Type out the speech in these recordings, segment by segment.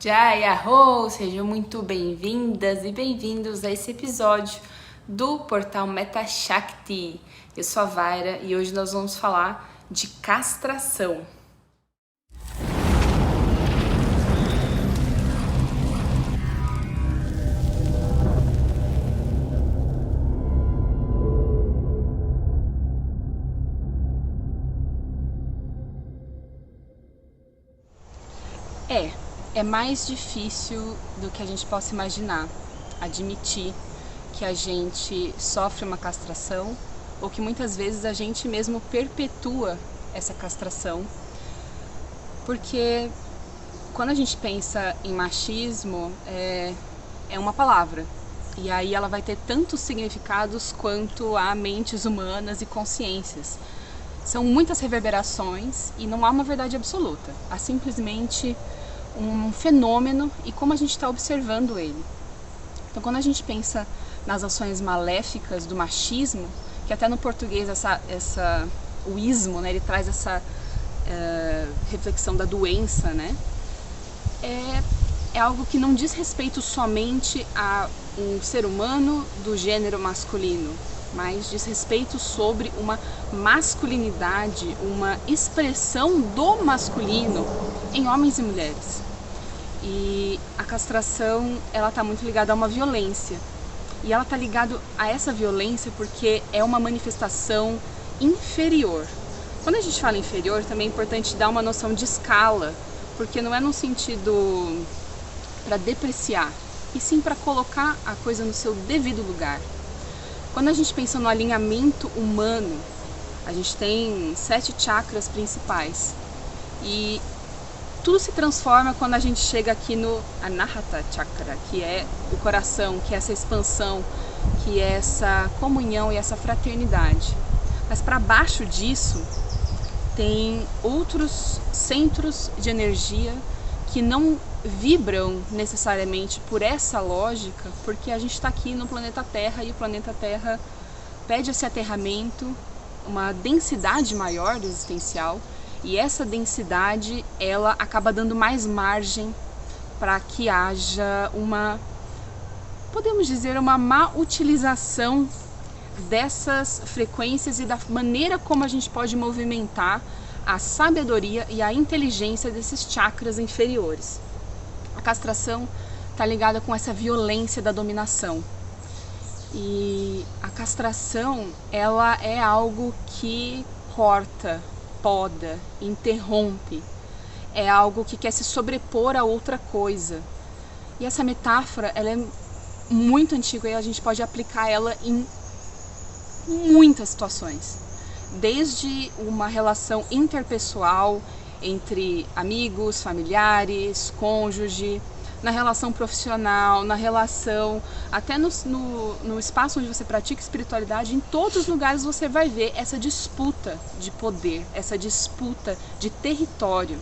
Jai Arro! Sejam muito bem-vindas e bem-vindos a esse episódio do portal Meta Shakti. Eu sou a Vaira e hoje nós vamos falar de castração. É mais difícil do que a gente possa imaginar admitir que a gente sofre uma castração ou que muitas vezes a gente mesmo perpetua essa castração, porque quando a gente pensa em machismo é uma palavra e aí ela vai ter tantos significados quanto há mentes humanas e consciências. São muitas reverberações e não há uma verdade absoluta, há simplesmente um fenômeno e como a gente está observando ele. Então, quando a gente pensa nas ações maléficas do machismo, que até no português o ismo, né, ele traz essa reflexão da doença, né, é algo que não diz respeito somente a um ser humano do gênero masculino, mas diz respeito sobre uma masculinidade, uma expressão do masculino em homens e mulheres. E a castração, ela está muito ligada a uma violência. E ela está ligada a essa violência porque é uma manifestação inferior. Quando a gente fala inferior, também é importante dar uma noção de escala, porque não é no sentido para depreciar, e sim para colocar a coisa no seu devido lugar. Quando a gente pensa no alinhamento humano, a gente tem 7 chakras principais. E tudo se transforma quando a gente chega aqui no Anahata Chakra, que é o coração, que é essa expansão, que é essa comunhão e essa fraternidade. Mas para baixo disso tem outros centros de energia que não vibram necessariamente por essa lógica, porque a gente está aqui no planeta Terra e o planeta Terra pede esse aterramento, uma densidade maior existencial. E essa densidade, ela acaba dando mais margem para que haja podemos dizer, uma má utilização dessas frequências e da maneira como a gente pode movimentar a sabedoria e a inteligência desses chakras inferiores. A castração está ligada com essa violência da dominação. E a castração, ela é algo que corta, poda, interrompe, é algo que quer se sobrepor a outra coisa. E essa metáfora, ela é muito antiga e a gente pode aplicar ela em muitas situações. Desde uma relação interpessoal entre amigos, familiares, cônjuge, na relação profissional, na relação, até no espaço onde você pratica espiritualidade, em todos os lugares você vai ver essa disputa de poder, essa disputa de território.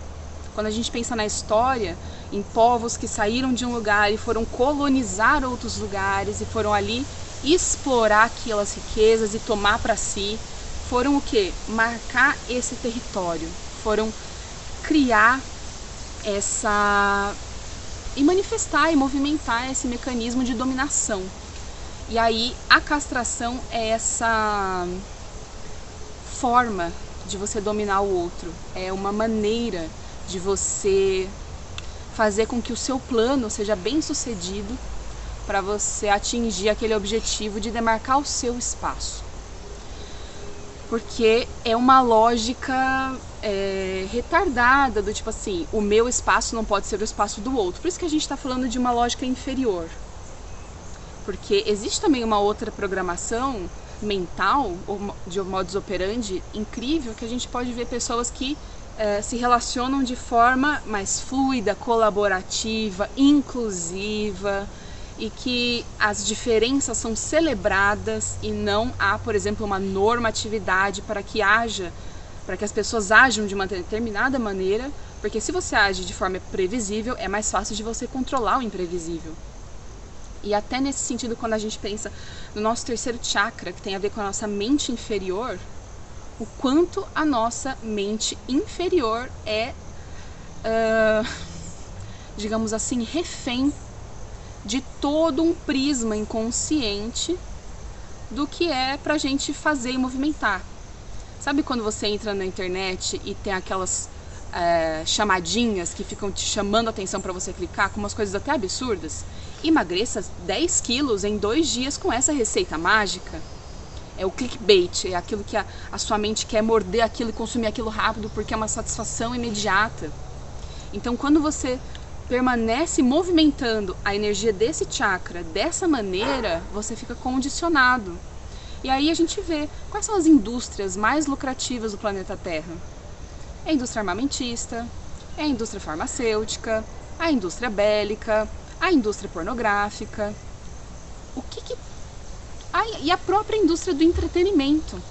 Quando a gente pensa na história, em povos que saíram de um lugar e foram colonizar outros lugares e foram ali explorar aquelas riquezas e tomar para si, foram o quê? Marcar esse território, foram criar e manifestar e movimentar esse mecanismo de dominação. E aí a castração é essa forma de você dominar o outro, é uma maneira de você fazer com que o seu plano seja bem sucedido para você atingir aquele objetivo de demarcar o seu espaço. Porque é uma lógica retardada, do tipo assim, o meu espaço não pode ser o espaço do outro. Por isso que a gente está falando de uma lógica inferior. Porque existe também uma outra programação mental, ou de modus operandi, incrível, que a gente pode ver pessoas que se relacionam de forma mais fluida, colaborativa, inclusiva, e que as diferenças são celebradas e não há, por exemplo, uma normatividade para que as pessoas ajam de uma determinada maneira, porque se você age de forma previsível, é mais fácil de você controlar o imprevisível. E até nesse sentido, quando a gente pensa no nosso terceiro chakra, que tem a ver com a nossa mente inferior, o quanto a nossa mente inferior digamos assim, refém de todo um prisma inconsciente do que é pra gente fazer e movimentar. Sabe quando você entra na internet e tem aquelas chamadinhas que ficam te chamando a atenção para você clicar, com umas coisas até absurdas? Emagreça 10 quilos em 2 dias com essa receita mágica. É o clickbait, é aquilo que a sua mente quer morder aquilo e consumir aquilo rápido porque é uma satisfação imediata. Então, quando você permanece movimentando a energia desse chakra dessa maneira, você fica condicionado. E aí a gente vê quais são as indústrias mais lucrativas do planeta Terra. É a indústria armamentista, é a indústria farmacêutica, a indústria bélica, a indústria pornográfica. E a própria indústria do entretenimento.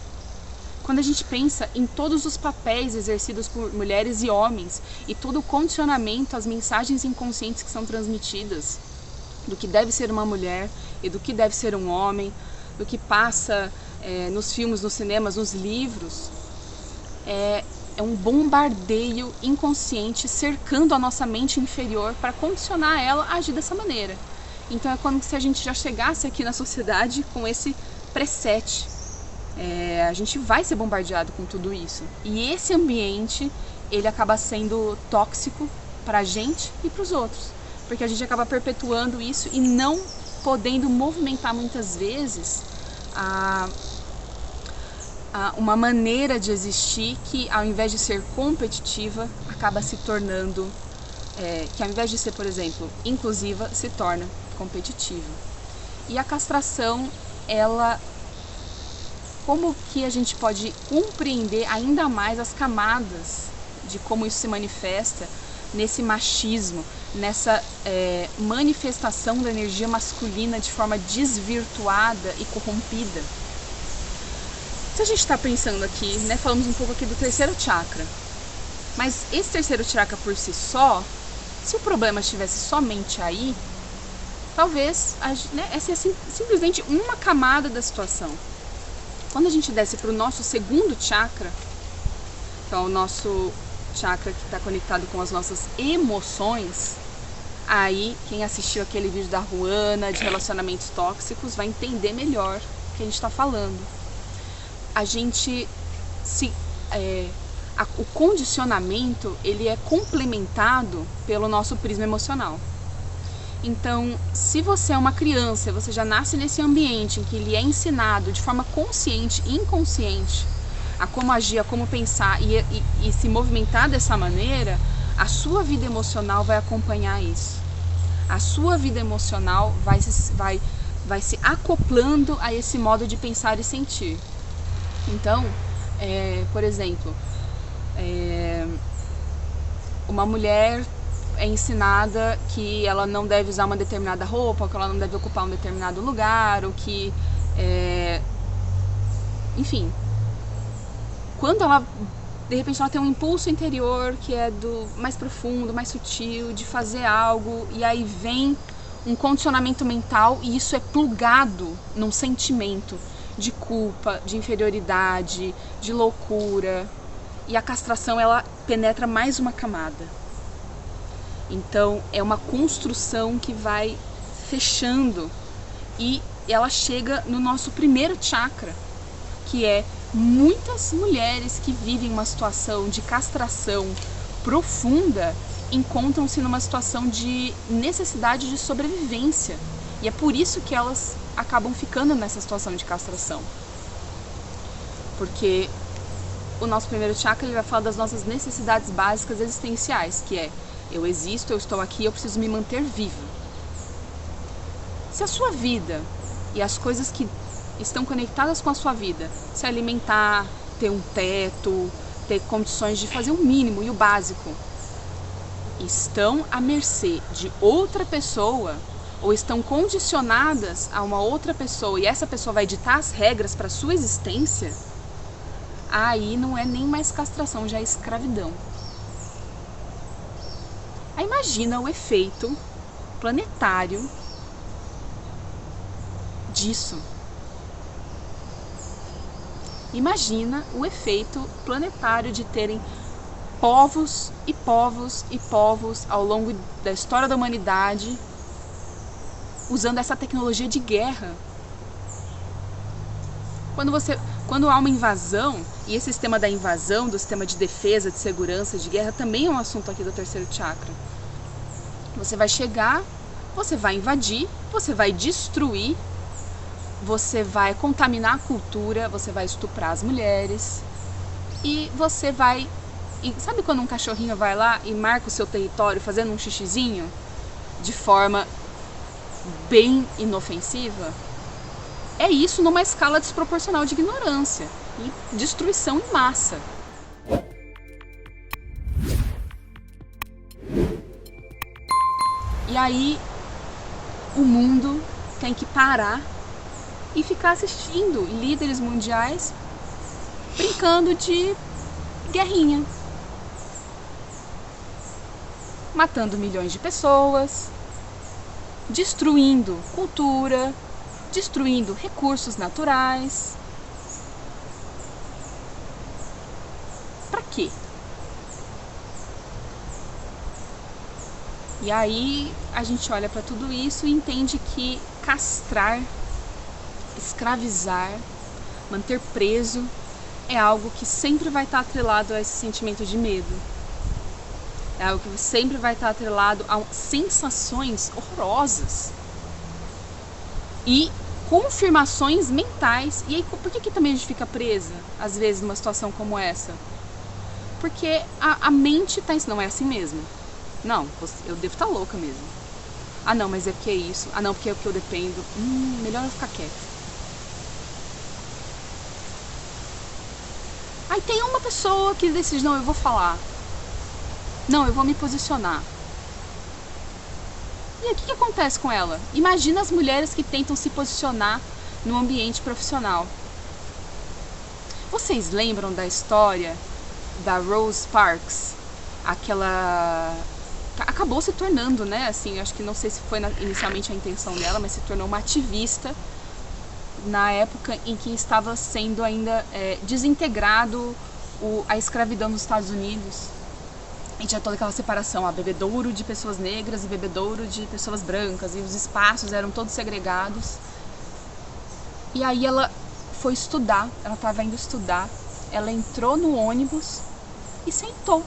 Quando a gente pensa em todos os papéis exercidos por mulheres e homens e todo o condicionamento, as mensagens inconscientes que são transmitidas do que deve ser uma mulher e do que deve ser um homem, do que passa nos filmes, nos cinemas, nos livros, é um bombardeio inconsciente cercando a nossa mente inferior para condicionar ela a agir dessa maneira. Então é como se a gente já chegasse aqui na sociedade com esse preset. A gente vai ser bombardeado com tudo isso. E esse ambiente, ele acaba sendo tóxico para a gente e para os outros. Porque a gente acaba perpetuando isso e não podendo movimentar muitas vezes uma maneira de existir que, ao invés de ser competitiva, acaba se tornando, que ao invés de ser, por exemplo, inclusiva, se torna competitiva. E a castração, como que a gente pode compreender ainda mais as camadas de como isso se manifesta nesse machismo, nessa manifestação da energia masculina de forma desvirtuada e corrompida? Se a gente está pensando aqui, falamos um pouco aqui do terceiro chakra, mas esse terceiro chakra por si só, se o problema estivesse somente aí, talvez essa é simplesmente uma camada da situação. Quando a gente desce para o nosso segundo chakra, que é o nosso chakra que está conectado com as nossas emoções, aí quem assistiu aquele vídeo da Ruana de relacionamentos tóxicos vai entender melhor o que a gente está falando. O condicionamento, ele é complementado pelo nosso prisma emocional. Então, se você é uma criança, você já nasce nesse ambiente em que ele é ensinado de forma consciente e inconsciente a como agir, a como pensar e se movimentar dessa maneira, a sua vida emocional vai acompanhar isso. A sua vida emocional vai se acoplando a esse modo de pensar e sentir. Então, por exemplo, uma mulher é ensinada que ela não deve usar uma determinada roupa, que ela não deve ocupar um determinado lugar, ou que, enfim, quando ela, de repente, ela tem um impulso interior que é do mais profundo, mais sutil, de fazer algo, e aí vem um condicionamento mental e isso é plugado num sentimento de culpa, de inferioridade, de loucura, e a castração, ela penetra mais uma camada. Então é uma construção que vai fechando e ela chega no nosso primeiro chakra, que é muitas mulheres que vivem uma situação de castração profunda encontram-se numa situação de necessidade de sobrevivência, e é por isso que elas acabam ficando nessa situação de castração, porque o nosso primeiro chakra, ele vai falar das nossas necessidades básicas existenciais, que é: eu existo, eu estou aqui, eu preciso me manter viva. Se a sua vida e as coisas que estão conectadas com a sua vida, se alimentar, ter um teto, ter condições de fazer o mínimo e o básico, estão à mercê de outra pessoa, ou estão condicionadas a uma outra pessoa e essa pessoa vai ditar as regras para a sua existência, aí não é nem mais castração, já é escravidão. Aí imagina o efeito planetário disso. Imagina o efeito planetário de terem povos e povos e povos ao longo da história da humanidade usando essa tecnologia de guerra. Quando há uma invasão, e esse sistema da invasão, do sistema de defesa, de segurança, de guerra, também é um assunto aqui do terceiro chakra. Você vai chegar, você vai invadir, você vai destruir, você vai contaminar a cultura, você vai estuprar as mulheres e você vai... E sabe quando um cachorrinho vai lá e marca o seu território fazendo um xixizinho de forma bem inofensiva? É isso numa escala desproporcional de ignorância e destruição em massa. E aí o mundo tem que parar e ficar assistindo líderes mundiais brincando de guerrinha, matando milhões de pessoas, destruindo cultura, destruindo recursos naturais. Pra quê? E aí a gente olha para tudo isso e entende que castrar, escravizar, manter preso é algo que sempre vai estar atrelado a esse sentimento de medo. É algo que sempre vai estar atrelado a sensações horrorosas e confirmações mentais. E aí, por que também a gente fica presa, às vezes, numa situação como essa? Porque a mente está ensinando, não é assim mesmo. Não, eu devo estar louca mesmo. Ah não, mas é porque é isso. Ah não, porque é porque eu dependo. Melhor eu ficar quieta. Aí tem uma pessoa que decide, não, eu vou falar. Não, eu vou me posicionar. E aí o que acontece com ela? Imagina as mulheres que tentam se posicionar no ambiente profissional. Vocês lembram da história da Rosa Parks? Aquela... acabou se tornando, né, assim, acho que não sei se foi inicialmente a intenção dela, mas se tornou uma ativista na época em que estava sendo ainda desintegrado a escravidão nos Estados Unidos. E tinha toda aquela separação, a bebedouro de pessoas negras e bebedouro de pessoas brancas, e os espaços eram todos segregados. E aí ela foi estudar, ela estava indo estudar, ela entrou no ônibus e sentou.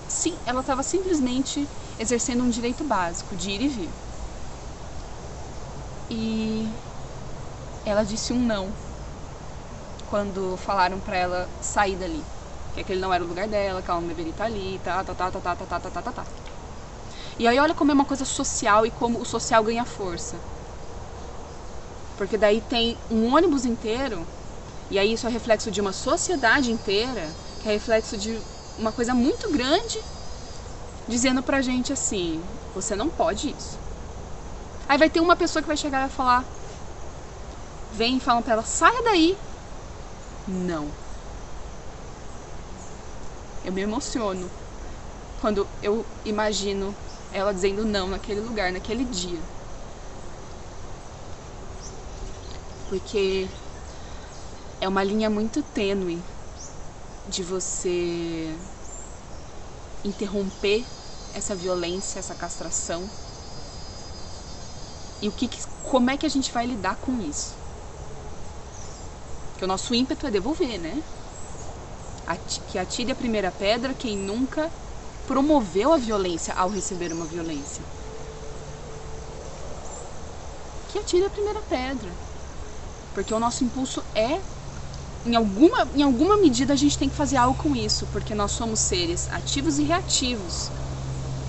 Sim, ela estava simplesmente exercendo um direito básico de ir e vir. E ela disse um não quando falaram para ela sair dali, que aquele não era o lugar dela, que ela não deveria estar ali, tá. E aí olha como é uma coisa social e como o social ganha força. Porque daí tem um ônibus inteiro, e aí isso é reflexo de uma sociedade inteira, que é reflexo de uma coisa muito grande, dizendo pra gente assim, você não pode isso. Aí vai ter uma pessoa que vai chegar e vai falar, vem e falam pra ela, saia daí. Não. Eu me emociono quando eu imagino ela dizendo não naquele lugar, naquele dia. Porque é uma linha muito tênue de você interromper essa violência, essa castração. E como é que a gente vai lidar com isso? Porque o nosso ímpeto é devolver, né? Que atire a primeira pedra quem nunca promoveu a violência ao receber uma violência. Que atire a primeira pedra. Porque o nosso impulso é, em alguma medida a gente tem que fazer algo com isso, porque nós somos seres ativos e reativos.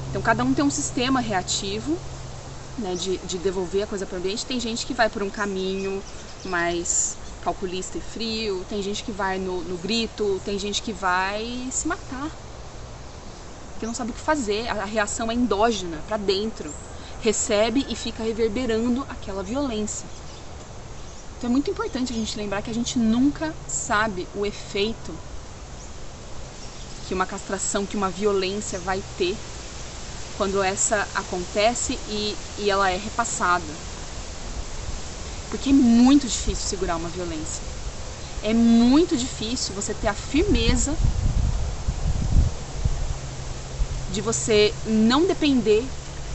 Então cada um tem um sistema reativo, né, de devolver a coisa para o ambiente. Tem gente que vai por um caminho mais calculista e frio, tem gente que vai no grito, tem gente que vai se matar, porque não sabe o que fazer, a reação é endógena, para dentro, recebe e fica reverberando aquela violência. Então é muito importante a gente lembrar que a gente nunca sabe o efeito que uma castração, que uma violência vai ter quando essa acontece e ela é repassada. Porque é muito difícil segurar uma violência. É muito difícil você ter a firmeza de você não depender,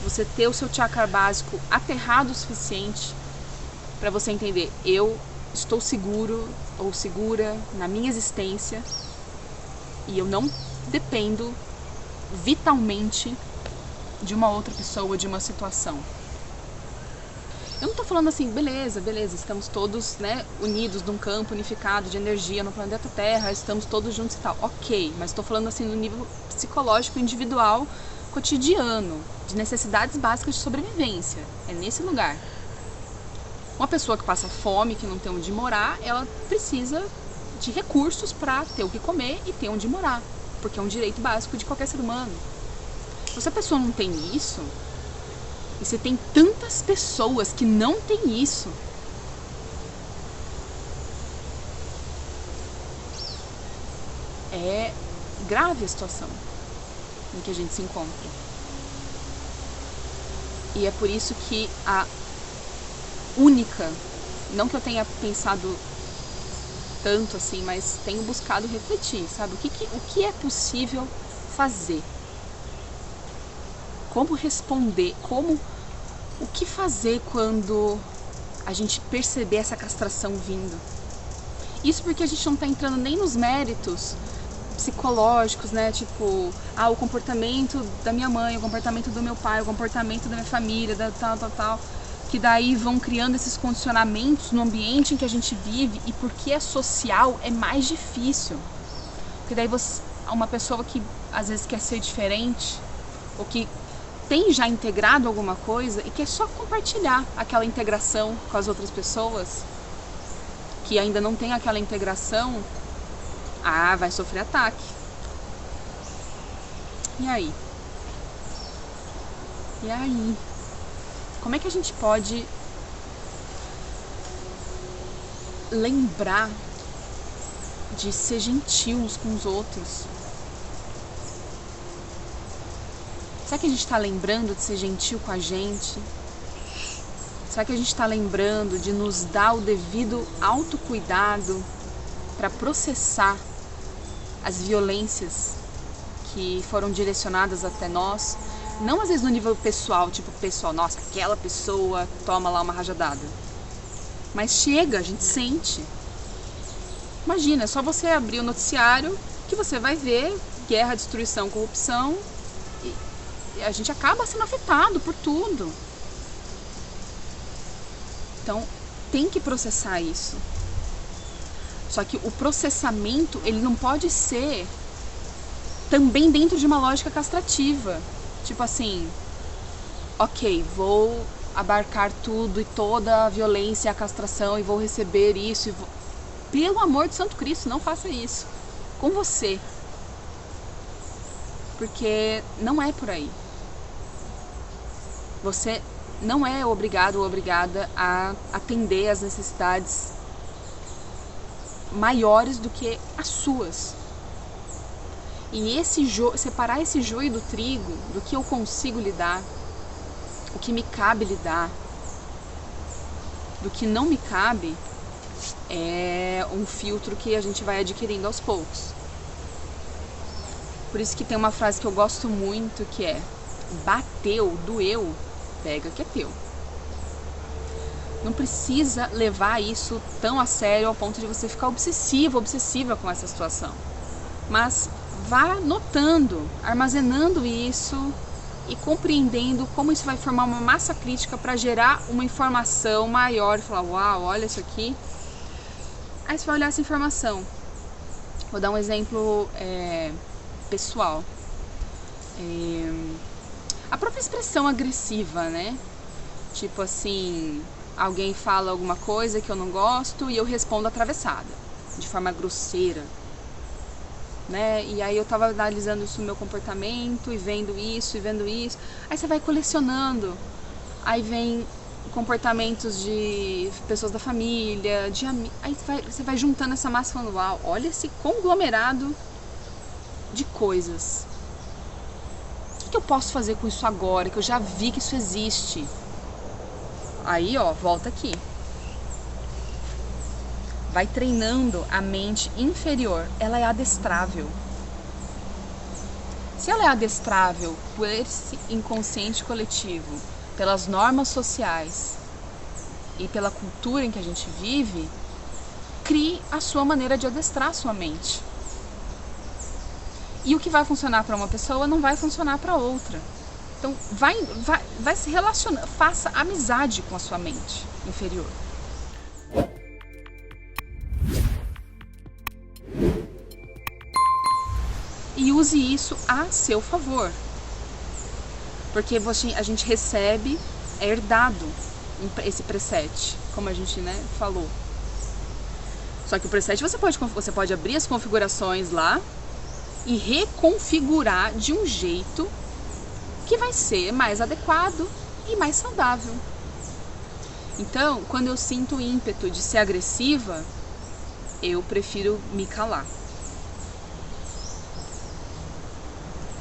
você ter o seu chakra básico aterrado o suficiente para você entender, eu estou seguro ou segura na minha existência e eu não dependo vitalmente de uma outra pessoa, de uma situação. Eu não tô falando assim, beleza, estamos todos, né, unidos num campo unificado de energia no planeta Terra, estamos todos juntos e tal. Ok, mas tô falando assim no nível psicológico, individual, cotidiano, de necessidades básicas de sobrevivência. É nesse lugar. Uma pessoa que passa fome, que não tem onde morar, ela precisa de recursos para ter o que comer e ter onde morar, porque é um direito básico de qualquer ser humano. Se a pessoa não tem isso, e você tem tantas pessoas que não têm isso, é grave a situação em que a gente se encontra. E é por isso que a única, não que eu tenha pensado tanto assim, mas tenho buscado refletir, sabe? O que é possível fazer? Como responder? O que fazer quando a gente perceber essa castração vindo? Isso porque a gente não está entrando nem nos méritos psicológicos, né? Tipo, o comportamento da minha mãe, o comportamento do meu pai, o comportamento da minha família, da tal, que daí vão criando esses condicionamentos no ambiente em que a gente vive, e porque é social é mais difícil. Porque daí uma pessoa que às vezes quer ser diferente, ou que tem já integrado alguma coisa e quer só compartilhar aquela integração com as outras pessoas que ainda não tem aquela integração, vai sofrer ataque. E aí? Como é que a gente pode lembrar de ser gentil uns com os outros? Será que a gente está lembrando de ser gentil com a gente? Será que a gente está lembrando de nos dar o devido autocuidado para processar as violências que foram direcionadas até nós? Não às vezes no nível pessoal, tipo pessoal, nossa, aquela pessoa toma lá uma rajadada. Mas chega, a gente sente. Imagina, é só você abrir o noticiário que você vai ver guerra, destruição, corrupção. E a gente acaba sendo afetado por tudo. Então, tem que processar isso. Só que o processamento, ele não pode ser também dentro de uma lógica castrativa. Tipo assim, ok, vou abarcar tudo e toda a violência e a castração e vou receber isso. Pelo amor de Santo Cristo, não faça isso com você. Porque não é por aí. Você não é obrigado ou obrigada a atender às necessidades maiores do que as suas. E separar esse joio do trigo, do que eu consigo lidar, o que me cabe lidar, do que não me cabe, é um filtro que a gente vai adquirindo aos poucos. Por isso que tem uma frase que eu gosto muito, que é: bateu, doeu, pega que é teu. Não precisa levar isso tão a sério ao ponto de você ficar obsessiva com essa situação. Mas vá notando, armazenando isso e compreendendo como isso vai formar uma massa crítica para gerar uma informação maior e falar, uau, olha isso aqui. Aí você vai olhar essa informação. Vou dar um exemplo pessoal. A própria expressão agressiva, né? Tipo assim, alguém fala alguma coisa que eu não gosto e eu respondo atravessada, de forma grosseira, né? E aí eu tava analisando isso no meu comportamento e vendo isso. Aí você vai colecionando. Aí vem comportamentos de pessoas da família, de amigos. Aí você vai juntando essa massa e falando, uau, olha esse conglomerado de coisas. O que eu posso fazer com isso agora, que eu já vi que isso existe? Aí, volta aqui. Vai treinando a mente inferior. Ela é adestrável. se ela é adestrável por esse inconsciente coletivo, pelas normas sociais e pela cultura em que a gente vive, crie a sua maneira de adestrar a sua mente. E o que vai funcionar para uma pessoa não vai funcionar para outra. Então vai se relacionar, faça amizade com a sua mente inferior. E use isso a seu favor. Porque a gente recebe, é herdado esse preset, como a gente falou. Só que o preset você pode abrir as configurações lá e reconfigurar de um jeito que vai ser mais adequado e mais saudável. Então, quando eu sinto o ímpeto de ser agressiva, eu prefiro me calar.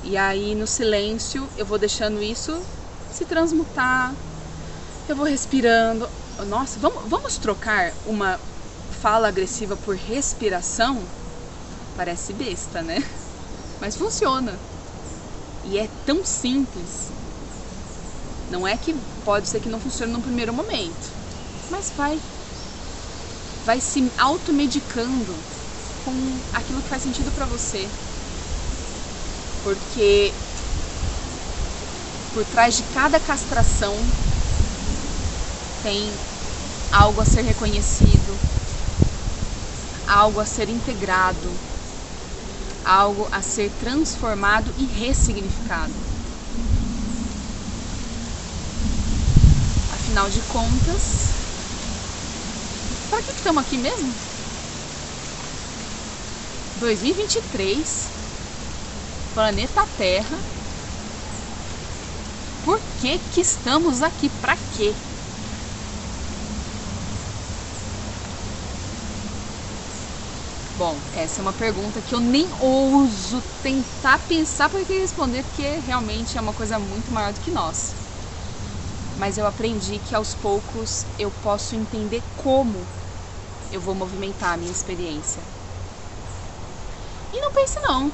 E aí, no silêncio, eu vou deixando isso se transmutar, eu vou respirando. Nossa, vamos trocar uma fala agressiva por respiração? Parece besta, né? Mas funciona. E é tão simples. Não é que pode ser que não funcione no primeiro momento, mas vai se automedicando com aquilo que faz sentido pra você. Porque por trás de cada castração tem algo a ser reconhecido, algo a ser integrado, algo a ser transformado e ressignificado. Afinal de contas, para que estamos aqui mesmo? 2023, planeta Terra. Por que estamos aqui? Para quê? Bom, essa é uma pergunta que eu nem ouso tentar pensar para que responder, porque realmente é uma coisa muito maior do que nós. Mas eu aprendi que aos poucos eu posso entender como eu vou movimentar a minha experiência. E não pense não,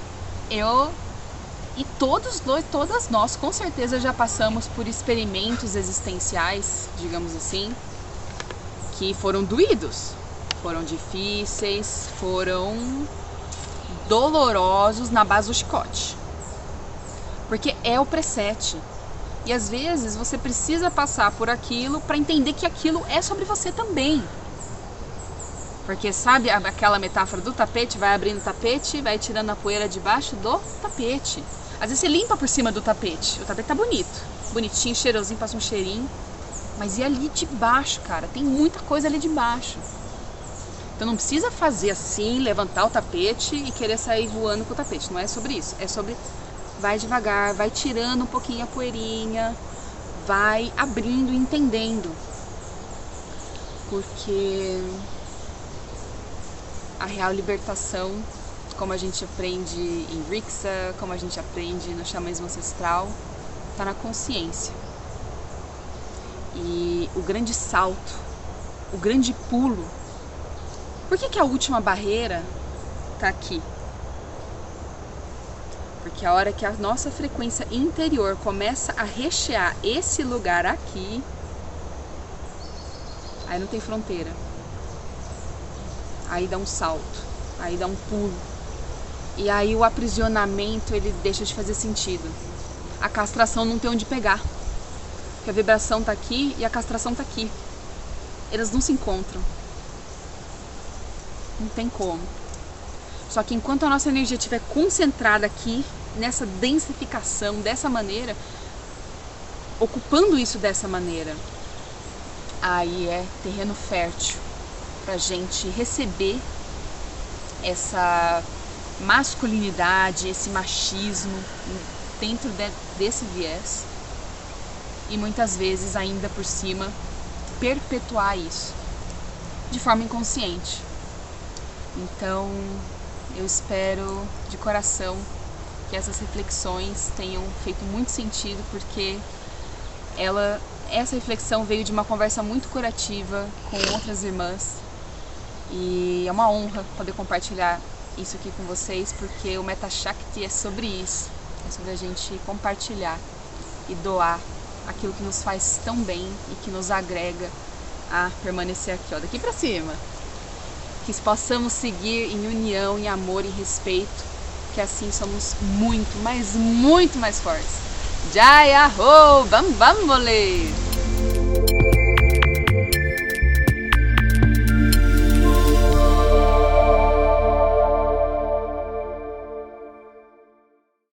todas nós com certeza já passamos por experimentos existenciais, digamos assim, que foram doídos. Foram difíceis, foram dolorosos na base do chicote. Porque é o preset. E às vezes você precisa passar por aquilo para entender que aquilo é sobre você também. Porque sabe aquela metáfora do tapete? Vai abrindo o tapete, vai tirando a poeira debaixo do tapete. Às vezes você limpa por cima do tapete. O tapete tá bonito. Bonitinho, cheirosinho, passa um cheirinho. Mas e ali de baixo, cara? Tem muita coisa ali de baixo. Então não precisa fazer assim, levantar o tapete e querer sair voando com o tapete. Não é sobre isso. É sobre vai devagar, vai tirando um pouquinho a poeirinha, vai abrindo e entendendo. Porque a real libertação, como a gente aprende em Rixa, como a gente aprende no xamanismo ancestral, está na consciência. E o grande salto, o grande pulo. Por que a última barreira está aqui? Porque a hora que a nossa frequência interior começa a rechear esse lugar aqui, aí não tem fronteira. Aí dá um salto, aí dá um pulo. E aí o aprisionamento, ele deixa de fazer sentido. A castração não tem onde pegar. Porque a vibração tá aqui e a castração tá aqui. Elas não se encontram. Não tem como. Só que enquanto a nossa energia estiver concentrada aqui, nessa densificação, dessa maneira, ocupando isso dessa maneira, aí é terreno fértil pra gente receber essa masculinidade, esse machismo dentro desse viés e muitas vezes ainda por cima perpetuar isso de forma inconsciente. Então eu espero de coração que essas reflexões tenham feito muito sentido, porque essa reflexão veio de uma conversa muito curativa com outras irmãs e é uma honra poder compartilhar isso aqui com vocês, porque o Meta Shakti é sobre isso, é sobre a gente compartilhar e doar aquilo que nos faz tão bem e que nos agrega a permanecer aqui, ó, daqui pra cima. Que possamos seguir em união, em amor, em respeito, que assim somos muito, mas muito mais fortes. Jai Ho! Bam Bam Bole!